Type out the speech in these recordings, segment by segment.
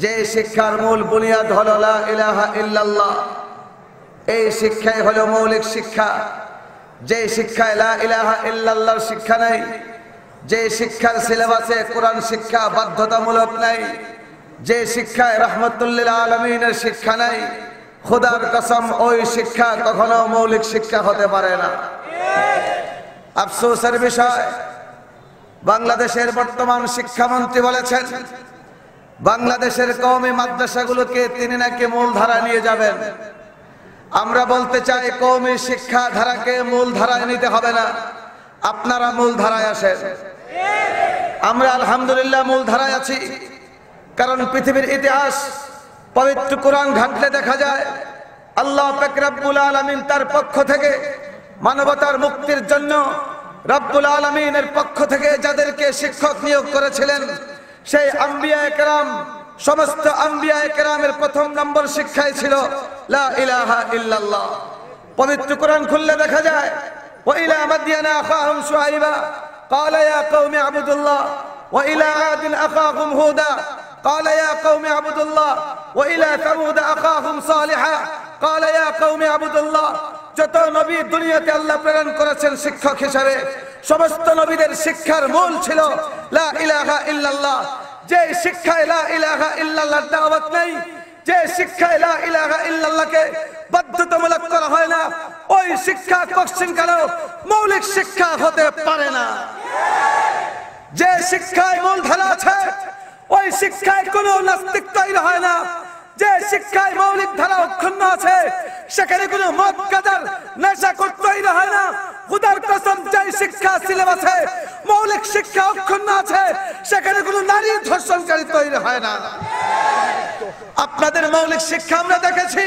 যে শিক্ষার মূল বুনিয়াদ হলো লা ইলাহা ইল্লাল্লাহ। এই শিক্ষাই হলো মৌলিক শিক্ষা। যে শিক্ষায় লা ইলাহা ইল্লাল্লাহর শিক্ষা নাই, যে শিক্ষার সিলেবাসে কোরআন শিক্ষা বাধ্যতামূলক নাই, যে শিক্ষায় রাহমাতুল লিল আলামিনের শিক্ষা নাই, খোদার কসম ওই শিক্ষা কখনো মৌলিক শিক্ষা হতে পারে না। আফসোসের বিষয়, বাংলাদেশের বর্তমান শিক্ষামন্ত্রী বলেছেন বাংলাদেশের কওমি মাদ্রাসাগুলোকে তিনি নাকি মূলধারা নিয়ে যাবেন। আমরা বলতে চাই কওমি শিক্ষা ধারাকে মূলধারায় নিতে হবে না, আপনারা মূলধারায় আসেন। আমরা আলহামদুলিল্লাহ মূলধারায় আছি, কারণ পৃথিবীর ইতিহাস পবিত্র কোরআন ঘাঁটলে দেখা যায় আল্লাহ পাক রব্বুল আলামিন তার পক্ষ থেকে মানবতার মুক্তির জন্য রব্বুল আলামিনের পক্ষ থেকে যাদেরকে শিক্ষক নিয়োগ করেছিলেন সেই আম্বিয়ায়ে কেরাম, সমস্ত আম্বিয়ায়ে কেরামের প্রথম নম্বর শিক্ষাই ছিল লা ইলাহা ইল্লাল্লাহ। পবিত্র কোরআন খুললে দেখা যায় ওয়া ইলা মাদিয়ানা আখাহুম শুআইবা ক্বালা ইয়া কওমি আবুদুল্লাহ ওয়া ইলা আদিন আখাহুম হুদা ক্বালা ইয়া কওমি আবুদুল্লাহ ওয়া ইলা সামুদ আখাহুম সালিহা ক্বালা ইয়া কওমি আবুদুল্লাহ। যত নবী দুনিয়াতে আল্লাহ প্রেরণ করেছেন শিক্ষক হিসেবে, সমস্ত নবীদের শিক্ষার মূল ছিল লা ইলাহা ইল্লাল্লাহ। যে শিক্ষায় লা ইলাহা ইল্লাল্লাহর দাওয়াত নাই, যে শিক্ষায় লা ইলাহা ইল্লাল্লাহকে বাধ্যতামূলক করা হয় না, ওই শিক্ষা কোশ্চেনকালেও মৌলিক শিক্ষা হতে পারে না। যে শিক্ষায় মূলধারা আছে ওই শিক্ষায় কোনো নাস্তিক তৈরি হয় না। যে শিক্ষায় মৌলিক ধারা অক্ষুণ্ণ আছে সেখানে কোনো মদ গাঁজার নেশা তৈরি হয় না। খোদার কসম, যে শিক্ষা সিলেবাসে মৌলিক শিক্ষা অক্ষুণ্ণ আছে সেখানে কোনো নারী ধর্ষণকারী তৈরি হয় না। আপনাদের মৌলিক শিক্ষা আমরা দেখেছি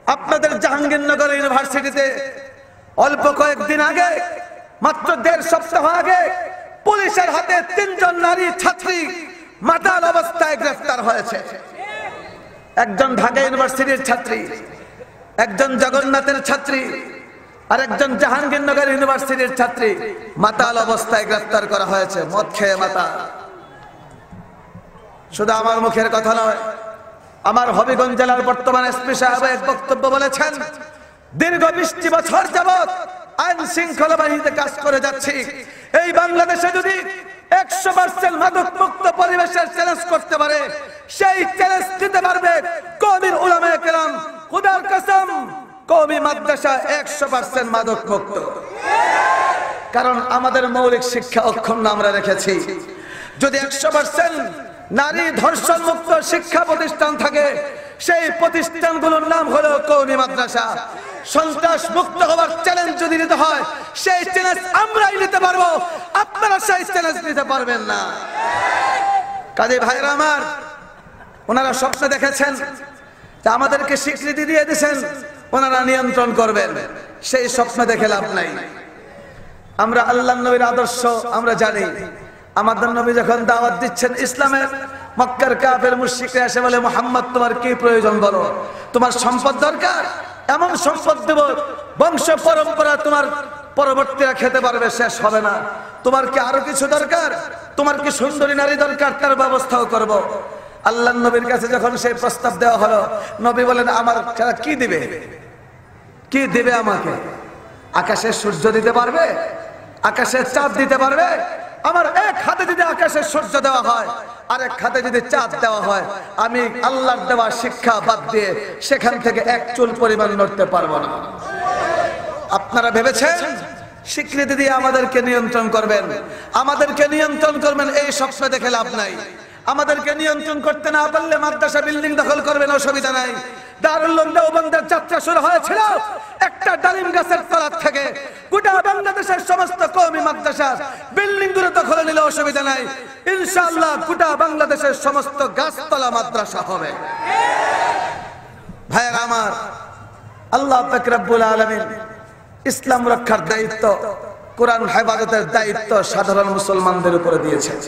আপনাদের জাহাঙ্গীরনগর ইউনিভার্সিটিতে অল্প কয়েকদিন আগে, মাত্র 1.5 সপ্তাহ আগে পুলিশের হাতে 3 জন নারী ছাত্রী মাতাল অবস্থায় গ্রেফতার হয়েছে। একজন ঢাকা ইউনিভার্সিটির ছাত্রী, একজন জগন্নাথের ছাত্রী, আর একজন জাহাঙ্গীরনগর ইউনিভার্সিটির ছাত্রী মাতাল অবস্থায় গ্রেফতার করা হয়েছে, মদ খেয়ে মাতাল। শুধু আমার মুখের কথা নয়, আমার হবিগঞ্জ জেলার বর্তমান এসপি সাহেব এক বক্তব্য বলেছেন, দীর্ঘ 20 বছর যাবত আইন শৃঙ্খলা বাহিনীতে কাজ করে যাচ্ছি। এই বাংলাদেশে যদি 100% মাদক মুক্ত পরিবেশের চ্যালেঞ্জ করতে পারে, সেই চ্যালেঞ্জ দিতে পারবে কওমির উলামায়ে কেরাম। খোদার কসম, কওমি মাদ্রাসা 100% মাদক মুক্ত। কারণ আমাদের মৌলিক শিক্ষা অক্ষুণ্ণ আমরা রেখেছি। যদি 100% নারী ধর্ষণ মুক্ত শিক্ষা প্রতিষ্ঠান থাকে, সেই প্রতিষ্ঠানগুলোর নাম হলো কওমি মাদ্রাসা। সন্ত্রাস মুক্ত হওয়ার চ্যালেঞ্জ যদি নিতে হয়, সেই চ্যালেঞ্জ আমরাই নিতে পারবো, আপনারা সেই চ্যালেঞ্জ নিতে পারবেন না। কাজী ভাইরা আমার, ওনারা স্বপ্ন দেখেছেন যে আমাদেরকে স্বীকৃতি দিয়ে দিয়েছেন ওনারা নিয়ন্ত্রণ করবেন, সেই স্বপ্ন দেখে লাভ নাই। আমরা আল্লাহর নবীর আদর্শ আমরা জানি। আমাদের নবী যখন দাওয়াত দিচ্ছেন ইসলামের, মক্কার কাফের মুশরিকরা এসে বলে, মুহাম্মদ তোমার কি প্রয়োজন বলো? তোমার সম্পদ দরকার? এমন সম্পদ দেব বংশ পরম্পরা তোমার পরবর্তীরা খেতে পারবে, শেষ হবে না। তোমার কি আরো কিছু দরকার? তোমার কি সুন্দরী নারী দরকার? তার ব্যবস্থাও করব। আল্লাহর নবীর কাছে যখন সেই প্রস্তাব দেওয়া হলো, নবী বলেন, আমার কি দিবে? কি দিবে আমাকে? আকাশের সূর্য দিতে পারবে? আকাশের চাঁদ দিতে পারবে? আমার এক হাতে যদি আকাশের সূর্য দেওয়া হয়, আর এক হাতে যদি চাঁদ দেওয়া হয়, আমি আল্লাহর দেওয়া শিক্ষা বাদ দিয়ে সেখান থেকে এক চুল পরিমাণ নড়তে পারবো না। আপনারা ভেবেছেন স্বীকৃতি দিয়ে আমাদেরকে নিয়ন্ত্রণ করবেন, আমাদেরকে নিয়ন্ত্রণ করবেন, এই স্বপ্ন দেখে লাভ নাই। আমাদেরকে নিয়ন্ত্রণ করতে না পারলে মাদ্রাসা বিল্ডিং দখল করবেন, অসুবিধা নাই। দারুল উলুম দেওবন্দের যাত্রা শুরু হয়েছিল একটা ডালিম গাছের তলা থেকে। গোটা বাংলাদেশের সমস্ত কওমি মাদ্রাসা বিল্ডিং গুলো দখল নিলে অসুবিধা নাই। ইনশাআল্লাহ গোটা বাংলাদেশের সমস্ত গাছতলা মাদ্রাসা হবে। ভাইয়েরা আমার, আল্লাহ পাক রব্বুল আলামিন ইসলাম রক্ষার দায়িত্ব, কোরআন হেফাজতের দায়িত্ব সাধারণ মুসলমানদের উপরে দিয়েছেন,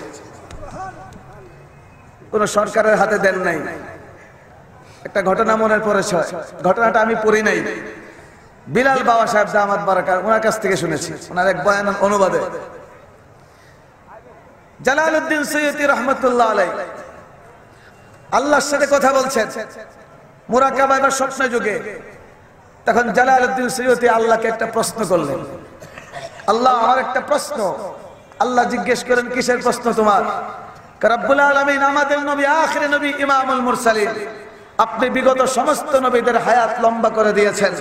কোন সরকারের হাতে দেন নাই। একটা ঘটনা মনে পড়েছে, ঘটনাটা আমি পড়ি নাই, বিলাল বাবা সাহেব দামাত বারাকাত ওনার কাছ থেকে শুনেছি, ওনার এক বয়ান অনুবাদে। জালালউদ্দিন সৈয়দী রহমতুল্লাহ আলাইহি আল্লাহর সাথে কথা বলছেন মুরাকাবা বা স্বপ্ন যুগে। তখন জালালউদ্দিন সুয়ুতি আল্লাহকে একটা প্রশ্ন করলেন, আল্লাহ আমার একটা প্রশ্ন। আল্লাহ জিজ্ঞেস করেন, কিসের প্রশ্ন তোমার? রব্বুল আলামিন আমাদের নবী, আখিরি নবী, ইমামুল মুরসালিন, আপনি বিগত সমস্ত নবীদের হায়াত লম্বা করে দিয়েছেন,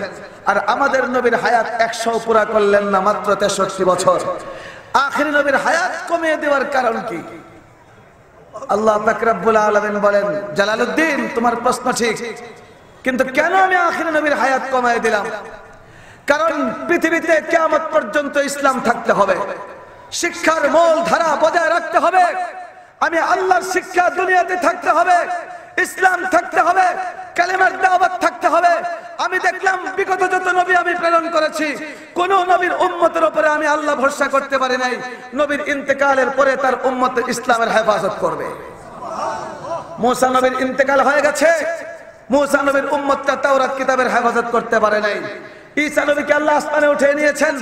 আর আমাদের নবীর হায়াত 100 পুরা করলেন না, মাত্র 63 বছর। আখিরি নবীর হায়াত কমিয়ে দেওয়ার কারণ কি? আল্লাহ পাক রব্বুল আলামিন বলেন, জালালউদ্দিন তোমার প্রশ্ন ঠিক, কিন্তু কেন আমি আখিরি নবীর হায়াত কমিয়ে দিলাম? কারণ পৃথিবীতে কিয়ামত পর্যন্ত ইসলাম থাকতে হবে, শিক্ষার মূল ধারা বজায় রাখতে হবে। আমি আল্লাহর শিক্ষা দুনিয়াতে থাকতে হবে, ইসলাম থাকতে হবে, কালেমার দাওয়াত থাকতে হবে। আমি দেখলাম বিগত যত নবী আমি প্রেরণ করেছি, কোন নবীর উম্মতের উপরে আমি আল্লাহ ভরসা করতে পারি নাই। নবীর ইন্তেকালের পরে তার উম্মত ইসলামের হেফাজত করবে। মুসা নবীর ইন্তেকাল হয়ে গেছে, মুসা নবীর উম্মতটা তাওরাত কিতাবের হেফাজত করতে পারে নাই। ঈসা নবীকে আল্লাহ আসমানে উঠিয়ে নিয়েছেন,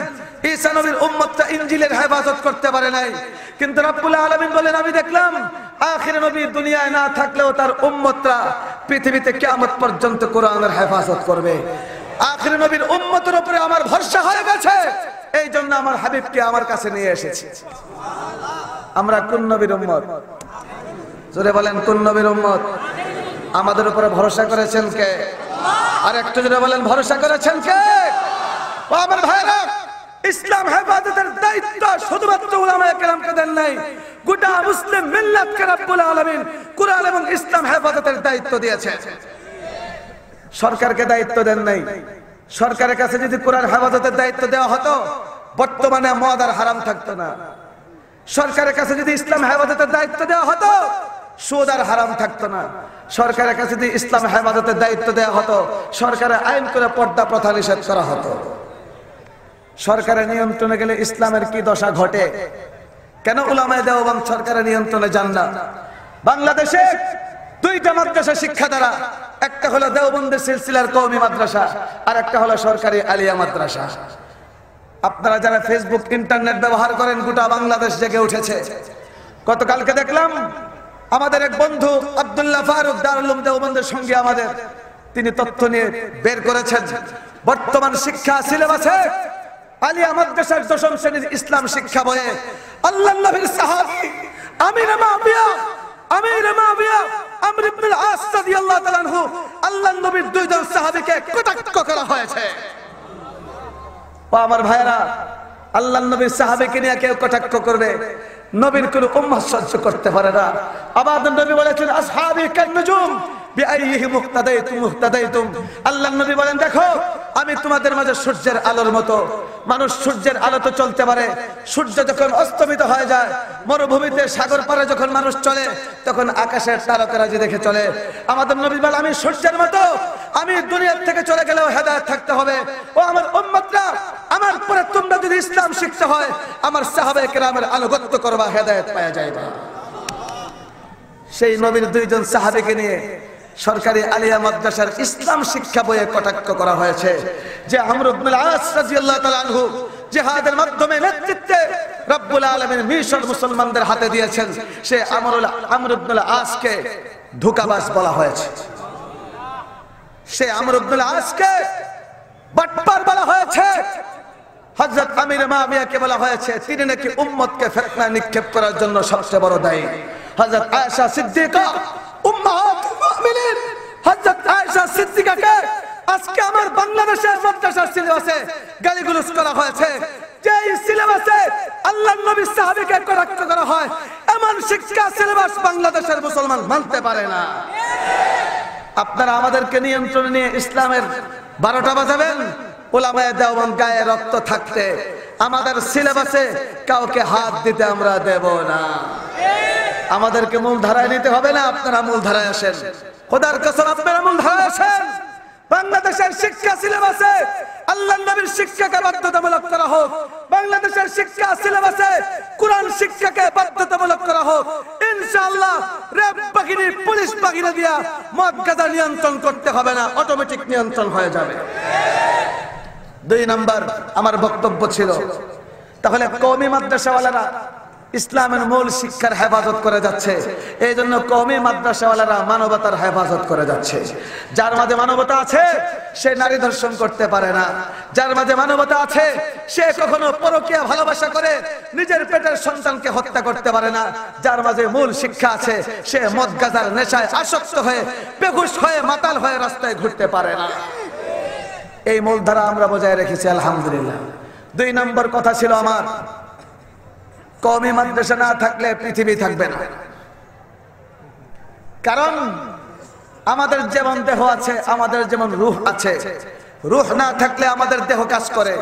ঈসা নবীর উম্মতটা ইনজিলের হেফাজত করতে পারে নাই। কিন্তু রব্বুল আলামিন বলেন, আমি দেখলাম আখির নবী দুনিয়ায় না থাকলেও তার উম্মতরা পৃথিবীতে কিয়ামত পর্যন্ত কোরআনের হেফাজত করবে। আখির নবীর উম্মতের উপরে আমার ভরসা হয়ে গেছে, এই জন্য আমার হাবিবকে আমার কাছে নিয়ে এসেছি। আমরা কোন নবীর উম্মত? জোরে বলেন, কোন নবীর উম্মত? আমাদের উপরে ভরসা করেছেন কে? আর একটু জোরে বলেন, ভরসা করেছেন কে? ও আমার ভাইরা, ইসলাম হেফাজতের দায়িত্ব শুধুমাত্র উলামায়ে কেরামকে দেন নাই, গোটা মুসলিম মিল্লাতকে রব্বুল আলামিন কুরআন এবং ইসলাম হেফাজতের দায়িত্ব দিয়েছেন। সরকারকে দায়িত্ব দেন নাই। সরকারের কাছে যদি কুরআন হেফাজতের দায়িত্ব দেওয়া হতো, বর্তমানে মদ আর হারাম থাকতো না। সরকারের কাছে যদি ইসলাম হেফাজতের দায়িত্ব দেওয়া হতো, সুদ আর হারাম থাকতো না। সরকারের কাছে যদি ইসলাম হেফাজতের দায়িত্ব দেওয়া হতো, সরকারের আইন করে পর্দা প্রথা নিষেধ করা হতো। সরকারের নিয়ন্ত্রণে গেলে ইসলামের কি দশা ঘটে? কেন উলামায়ে দেওবন্দ সরকারের নিয়ন্ত্রণে যান না? বাংলাদেশে দুইটা মাদ্রাসা শিক্ষা দ্বারা, একটা হলো দেওবন্দের সিলসিলার কওমি মাদ্রাসা, আর একটা হলো সরকারি আলিয়া মাদ্রাসা। আপনারা যারা ফেসবুক ইন্টারনেট ব্যবহার করেন, গোটা বাংলাদেশ জেগে উঠেছে। গতকালকে দেখলাম আমাদের এক বন্ধু আব্দুল্লাহ ফারুক দারুল উলুম দেওবন্দের সঙ্গে আমাদের, তিনি তথ্য নিয়ে বের করেছেন বর্তমান শিক্ষা সিলেবাসে আলিয়া মাদ্রাসার 10ম শ্রেণীর ইসলাম শিক্ষা বইয়ে আল্লাহর নবীর সাহাবী আমির মাবিয়া আমর ইবনে আল-আস রাদিয়াল্লাহু তাআলা আনহু, আল্লাহর নবীর দুইজন সাহাবীকে কটাক্ষ করা হয়েছে। ও আমার ভাইরা, আল্লাহর নবীর সাহাবীকে নিয়ে কেউ কটাক্ষ করবে, নবীর কোন উম্মত সহ্য করতে পারে না। আবার নবী বলেছেন, আসহাবী কান্নুজুম বিআইহি মুক্তাদাইতুম মুহতাদাইতুম। আল্লাহর নবী বলেন, দেখো আমি তোমাদের মাঝে সূর্যের আলোর মতো। মানুষ সূর্যের আলোতে চলতে পারে, সূর্য যখন অস্তমিত হয়ে যায়, মরুভূমিতে সাগর পারে যখন মানুষ চলে, তখন আকাশের তারকারাজি দেখে চলে। আমাদের নবী বলেন, আমি সূর্যের মতো, আমি দুনিয়া থেকে চলে গেলেও হেদায়েত থাকতে হবে। ও আমার উম্মতরা, আমার পরে তোমরা যদি ইসলাম শিখতে হয়, আমার সাহাবায়ে কেরামের আনুগত্য করবা, হেদায়েত পাওয়া যায়বা। সেই নবীর দুইজন সাহাবীকে নিয়ে সরকারি আলিয়া মাদ্রাসার ইসলাম শিক্ষা বইয়ে কটাক্ষ করা হয়েছে। যে আমর ইবনে আল-আস রাদিয়াল্লাহু তাআলা আনহু জিহাদের মাধ্যমে নেতৃত্বে রব্বুল আলামিন মিশর মুসলমানদের হাতে দিয়েছেন, সে আমর ইবনে আল-আসকে ধোঁকাবাজ বলা হয়েছে। সে আমর ইবনে আল-আসকে বাটপার বলা হয়েছে। হযরত আমির মাবিয়াকে বলা হয়েছে তিনি নাকি উম্মতকে ফিতনায় নিক্ষেপ করার জন্য সবচেয়ে বড় দায়ী। হযরত আয়েশা সিদ্দিকা উম্মাহাতুল মুমিনিন, হযরত আয়েশা সিদ্দিকাকে আজকে আমার বাংলাদেশের মাদ্রাসার সিলেবাসে গালিগালাজ করা হয়েছে। যে সিলেবাসে আল্লাহর নবীর সাহাবীকে কটাক্ষ করা হয়, এমন শিক্ষা সিলেবাস বাংলাদেশের মুসলমান মানতে পারে না। আপনারা আমাদেরকে নিয়ন্ত্রণে নিয়ে ইসলামের 12টা বাজাবেন। উলামায়ে দেওবন্দ গায়ে রক্ত থাকতে আমাদের সিলেবাসে কাউকে হাত দিতে আমরা দেব না। আমাদেরকে মূল ধারায় নিতে হবে না, আপনারা মূল ধারায় আসেন। খোদার কসম, আপনারা মূল ধারায় আসেন। বাংলাদেশের শিক্ষা সিলেবাসে আল্লাহর নবীর শিক্ষাকে বাধ্যতামূলক করা হোক। বাংলাদেশের শিক্ষা সিলেবাসে কোরআন শিক্ষাকে বাধ্যতামূলক করা হোক। ইনশাআল্লাহ র্যাব বাহিনী, পুলিশ বাহিনী দিয়া মদ গাঁজা নিয়ন্ত্রণ করতে হবে না, অটোমেটিক নিয়ন্ত্রণ হয়ে যাবে। 2 নাম্বার আমার বক্তব্য ছিল, তাহলে কওমি মাদ্রাসাওয়ালারা ইসলামের মূল শিক্ষার হেফাজত করে যাচ্ছে। এই জন্য কওমি মাদ্রাসাওয়ালারা মানবতার হেফাজত করে যাচ্ছে। যার মাঝে মানবতা আছে সে নারী ধর্ষণ করতে পারে না। যার মাঝে মানবতা আছে সে কখনো পরকীয়া ভালোবাসা করে নিজের পেটের সন্তানকে হত্যা করতে পারে না। যার মাঝে মূল শিক্ষা আছে সে মদ গাঁজার নেশায় আসক্ত হয়ে বেহুশ হয়ে মাতাল হয়ে রাস্তায় ঘুরতে পারে না। এই মূলধারা আমরা বজায় রেখেছি আলহামদুলিল্লাহ। 2 নম্বর কথা ছিল আমার, কওমি মাদ্রাসা না থাকলে পৃথিবী থাকবে না। কারণ আমাদের যেমন দেহ আছে, আমাদের যেমন রূহ আছে, রূহ না থাকলে আমাদের দেহ কাজ করে,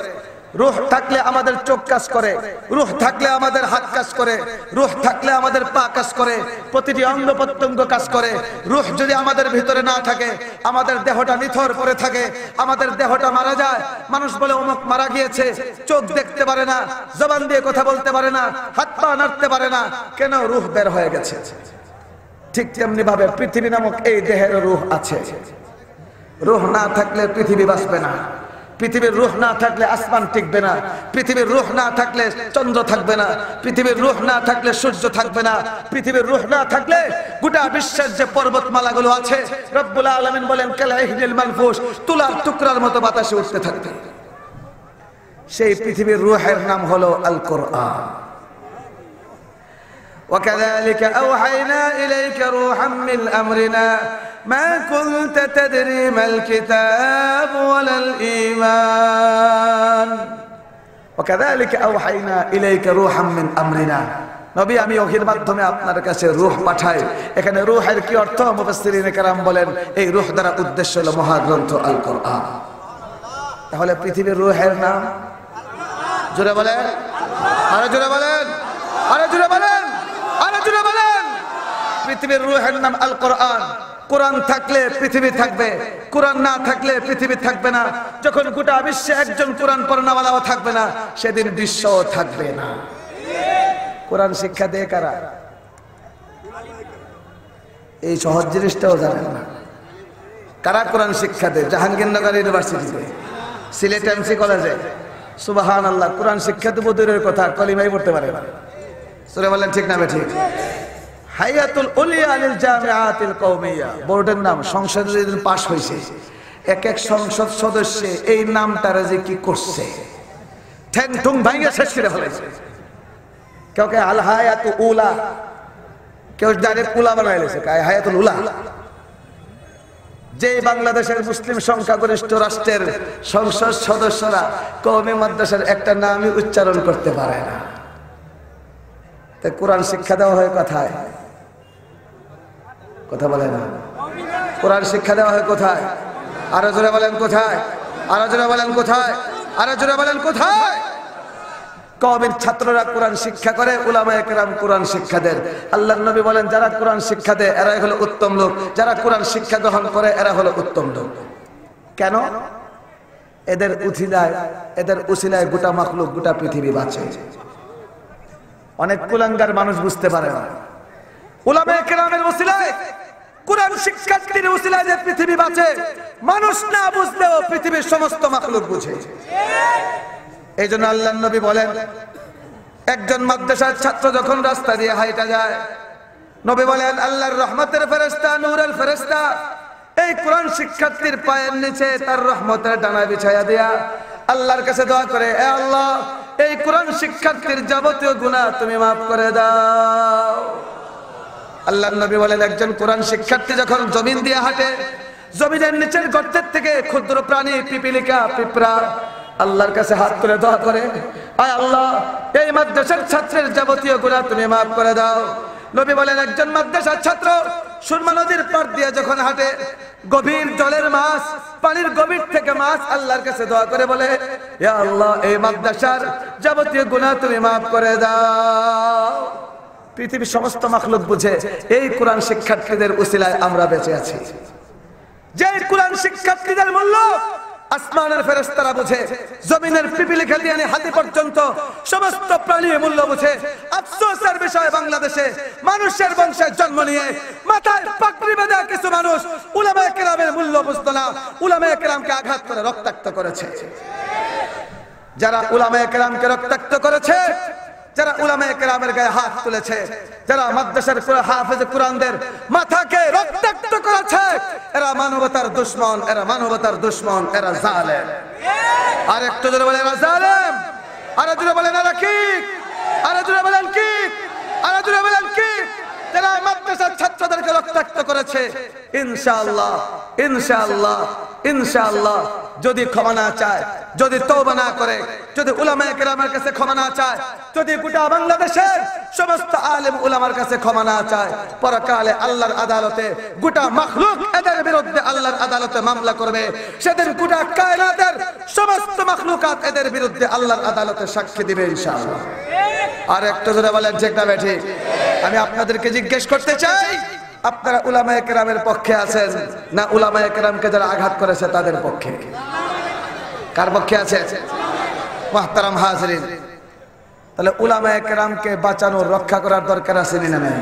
রূহ থাকলে আমাদের চোখ কাজ করে, রূহ থাকলে আমাদের হাত কাজ করে, রূহ থাকলে আমাদের পা কাজ করে, প্রতিটি অঙ্গ প্রত্যঙ্গ কাজ করে। রূহ যদি আমাদের ভিতরে না থাকে, আমাদের দেহটা নিথর পড়ে থাকে, আমাদের দেহটা মারা যায়। মানুষ বলে অমুক মারা গিয়েছে, চোখ দেখতে পারে না, জবান দিয়ে কথা বলতে পারে না, হাত পা নাড়তে পারে না, কেন? রূহ বের হয়ে গেছে। ঠিক তেমনি ভাবে পৃথিবী নামক এই দেহের রূহ আছে। রূহ না থাকলে পৃথিবী বাঁচবে না। পৃথিবীর রূহ না থাকলে আসমান টিকবে না। পৃথিবীর রূহ না থাকলে চন্দ্র থাকবে না। পৃথিবীর রূহ না থাকলে সূর্য থাকবে না। পৃথিবীর রূহ না থাকলে গোটা বিশ্বের যে পর্বতমালাগুলো আছে, রব্বুল আলামিন বলেন কালাইহিল মানফুস, তুলার টুকরার মতো বাতাসে উঠতে থাকবে। সেই পৃথিবীর রূহের নাম হলো আল কোরআন। وكذلك أوحينا إليك روحا من أمرنا ما كنت تدري ما الكتاب ولا الإيمان وكذلك أوحينا إليك روحا من أمرنا। নবী, আমি ওহীর মাধ্যমে আপনার কাছে রূহ পাঠাই। এখানে রূহের কি অর্থ? মুফাসসিরিনে কেরাম বলেন এই রূহ দ্বারা উদ্দেশ্য হলো মহাগ্রন্থ আল কোরআন। তাহলে পৃথিবীর রূহের নাম জোরে বলেন, আরো জোরে বলেন, আরো জোরে বলেন, আরো জোরে বলেন। পৃথিবীর রূহের নাম আল কোরআন। কোরআন থাকলে পৃথিবী থাকবে, কোরআন না থাকলে পৃথিবী থাকবে না। যখন গোটা বিশ্বে একজন কোরআন পড়ানোওয়ালাও থাকবে না, সেদিন বিশ্বও থাকবে না। কোরআন শিক্ষা দেয় কারা? এই সহজ জিনিসটাও জানেন না। কারা কোরআন শিক্ষা দেয়? জাহাঙ্গীরনগর ইউনিভার্সিটিতে, সিলেট এমসি কলেজে। সুবহানাল্লাহ, কোরআন শিক্ষা তো দূরের কথা, কলিমাই পড়তে পারে না। সূরা বলেন ঠিক না ঠিক? হায়াতুল উলিয়া লিল জামিআতিল কওমিয়া, বোর্ডের নাম। সংসদে যেদিন পাস হয়েছে, এক এক সংসদ সদস্য এই নামটারে যে কি করছে, ঠ্যাং ঠুং ভাঙে শেষ করে ফেলেছে। কেউ কে আল হায়াতু উলা, কেউ ডাইরেক্ট উলা বানাই লেছে, হায়াতুল উলা। যে বাংলাদেশের মুসলিম সংখ্যাগরিষ্ঠ রাষ্ট্রের সংসদ সদস্যরা কওমি মাদ্রাসার একটা নামই উচ্চারণ করতে পারে না। কোরআন শিক্ষা দেওয়া হয় কোথায়? কথা বলে না। কোরআন শিক্ষা দেওয়া হয় কোথায়? আরো জোরে বলেন কোথায়? আরো জোরে বলেন কোথায়? আরো জোরে বলেন কোথায়? কওমের ছাত্ররা কোরআন শিক্ষা করে, উলামায়ে কেরাম কোরআন শিক্ষা দেন। আল্লাহর নবী বলেন যারা কোরআন শিক্ষা দেয় এরাই হলো উত্তম লোক, যারা কোরআন শিক্ষা গ্রহণ করে এরা হলো উত্তম লোক। কেন? এদের উসিলায় গোটা মাখলুক, গোটা পৃথিবী বাঁচে। অনেক কুলাঙ্গার মানুষ বুঝতে পারে না, উলামায়ে কেরামের উসিলায়, কোরআন শিক্ষার্থীর উসিলায় যে পৃথিবী বাঁচে, মানুষ না বুঝলেও পৃথিবীর সমস্ত মাখলুক বুঝে। এই জন্য আল্লাহর নবী বলেন একজন মাদ্রাসার ছাত্র যখন রাস্তা দিয়ে হাইটা যায়, নবী বলেন আল্লাহর রহমতের ফেরেশতা, নূরের ফেরেশতা এই কোরআন শিক্ষার্থীর পায়ের নিচে তার রহমতের ডানা বিছায়া দিয়া আল্লাহর কাছে দোয়া করে, এ আল্লাহ এই কোরআন শিক্ষার্থীর যাবতীয় গুনাহ তুমি মাফ করে দাও। আল্লাহর নবী বলেন একজন কোরআন শিক্ষার্থী যখন জমিন দিয়ে হাঁটে, জমিনের নিচের গর্তের থেকে ক্ষুদ্র প্রাণী পিপিলিকা, পিঁপড়া আল্লাহর কাছে হাত করে দোয়া করে, আয় আল্লাহ এই মাদ্রাসার ছাত্রের যাবতীয় গুনাহ তুমি মাফ করে দাও। নবী বলেন একজন মাদ্রাসার ছাত্র সুরমা নদীর পার দিয়ে যখন হাঁটে, গভীর জলের মাছ, পানির গভীর থেকে মাছ আল্লাহর কাছে দোয়া করে বলে, ইয়া আল্লাহ এই মাদ্রাসার যাবতীয় গুনাহ তুমি মাফ করে দাও। পৃথিবীর সমস্ত মাখলুক বুঝে এই কোরআন শিক্ষার্থীদের উসিলায় আমরা বেঁচে আছি। যে কোরআন শিক্ষার্থীদের মূল্য আসমানের ফেরেশতারা বুঝে, জমিনের পিপিলিকা দিয়ে হাতি পর্যন্ত সমস্ত প্রাণীর মূল্য বুঝে। আফসোসের বিষয় বাংলাদেশে মানুষের বংশে জন্ম নিয়ে মাথায় পাগড়ি বাঁধা কিছু মানুষ উলামায়ে কেরামের মূল্য বুঝতো না, উলামায়ে কেরামকে আঘাত করে রক্তাক্ত করেছে। যারা উলামায়ে কেরামকে রক্তাক্ত করেছে যারা উলামায়ে কেরামের গায়ে হাত তুলেছে, যারা মাদ্রাসার হাফেজ কোরআনদের মাথাকে রক্তাক্ত করেছে, এরা মানবতার দুশমন, এরা মানবতার দুশমন, এরা জালেম। আর একটু জোরে বলেন এরা জালেম, আর জোরে বলেন এরা কি, আর জোরে বলেন কি, আর জোরে বলেন কি। যারা মাদ্রাসার ছাত্রদেরকে রক্তাক্ত করেছে, ইনশাআল্লাহ ইনশাআল্লাহ ইনশাআল্লাহ যদি ক্ষমা না চায়, যদি তওবা না করে, যদি উলামায়ে কেরামের কাছে ক্ষমা না চায়, যদি গোটা বাংলাদেশের সমস্ত আলেম উলামার কাছে ক্ষমা না চায়, পরকালে আল্লাহর আদালতে গোটা মাখলুক এদের বিরুদ্ধে আল্লাহর আদালতে মামলা করবে। সেদিন গোটা কায়নাতের সমস্ত মাখলুকাত এদের বিরুদ্ধে আল্লাহর আদালতে সাক্ষী দিবে ইনশাআল্লাহ। আর একটু জোরে বলেন ঠিক না বেঠিক? আমি আপনাদেরকে জিজ্ঞেস করতে চাই, আপনারা উলামায়ে কেরামের পক্ষে আছেন না উলামায়ে কেরামকে যারা আঘাত করেছে তাদের পক্ষে? কার পক্ষে আছে? মুহতারাম হাজিরিন, তাহলে উলামায়ে কেরামকে বাঁচানোর রক্ষা করার দরকার আছে না নাই?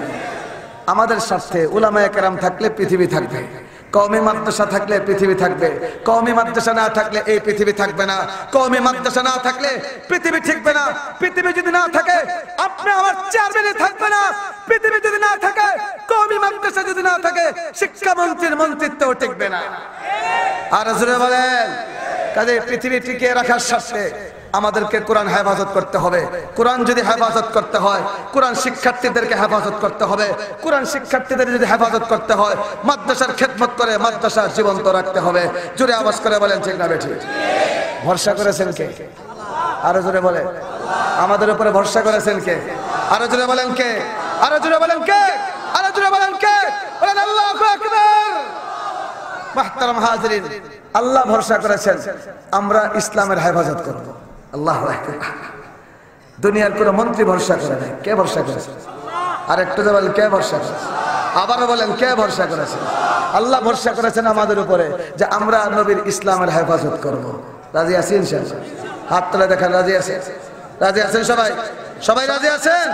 আমাদের স্বার্থে উলামায়ে কেরাম থাকলে পৃথিবী থাকবে, কওমি মাদ্রাসা থাকলে পৃথিবী থাকবে, কওমি মাদ্রাসা না থাকলে এই পৃথিবী থাকবে না, কওমি মাদ্রাসা না থাকলে পৃথিবী ঠিকবে না, পৃথিবী যদি না থাকে আপনি আমার চেয়ারম্যানে থাকবে না, পৃথিবী যদি না থাকে, কওমি মাদ্রাসা যদি না থাকে, শিক্ষামন্ত্রীর মন্ত্রিত্বও টিকবে না। আর জোরে বলেন, কাজে পৃথিবী টিকিয়ে রাখার স্বার্থে আমাদেরকে কোরআন হেফাজত করতে হবে। কোরআন যদি হেফাজত করতে হয়, কোরআন শিক্ষার্থীদেরকে হেফাজত করতে হবে। কোরআন শিক্ষার্থীদের যদি হেফাজত করতে হয়, মাদ্রাসার খেদমত করে মাদ্রাসা জীবন্ত রাখতে হবে। জোরে আওয়াজ করে বলেন ঠিক না বেঠিক? ভরসা করেছেন কে? আরো জোরে বলেন। আমাদের উপরে ভরসা করেছেন কে? আরো জোরে বলেন কে? আরো জোরে বলেন কে? আরো জোরে বলেন কে? বলেন আল্লাহু আকবার। মুহতারাম হাজিরিন, আল্লাহ ভরসা করেছেন, আমরা ইসলামের হেফাজত করব। আল্লাহু আকবার। দুনিয়ার কোন মন্ত্রী ভরসা করে নাই, কে ভরসা করেছে? আর একটু বলেন কে ভরসা করেছে? আবারও বলেন কে ভরসা করেছে? আল্লাহ ভরসা করেছেন আমাদের উপরে যে আমরা নবীর ইসলামের হেফাজত করব। রাজি আছেন ইনশাআল্লাহ? হাত তুলে দেখেন রাজি আছেন? রাজি আছেন সবাই? সবাই রাজি আছেন?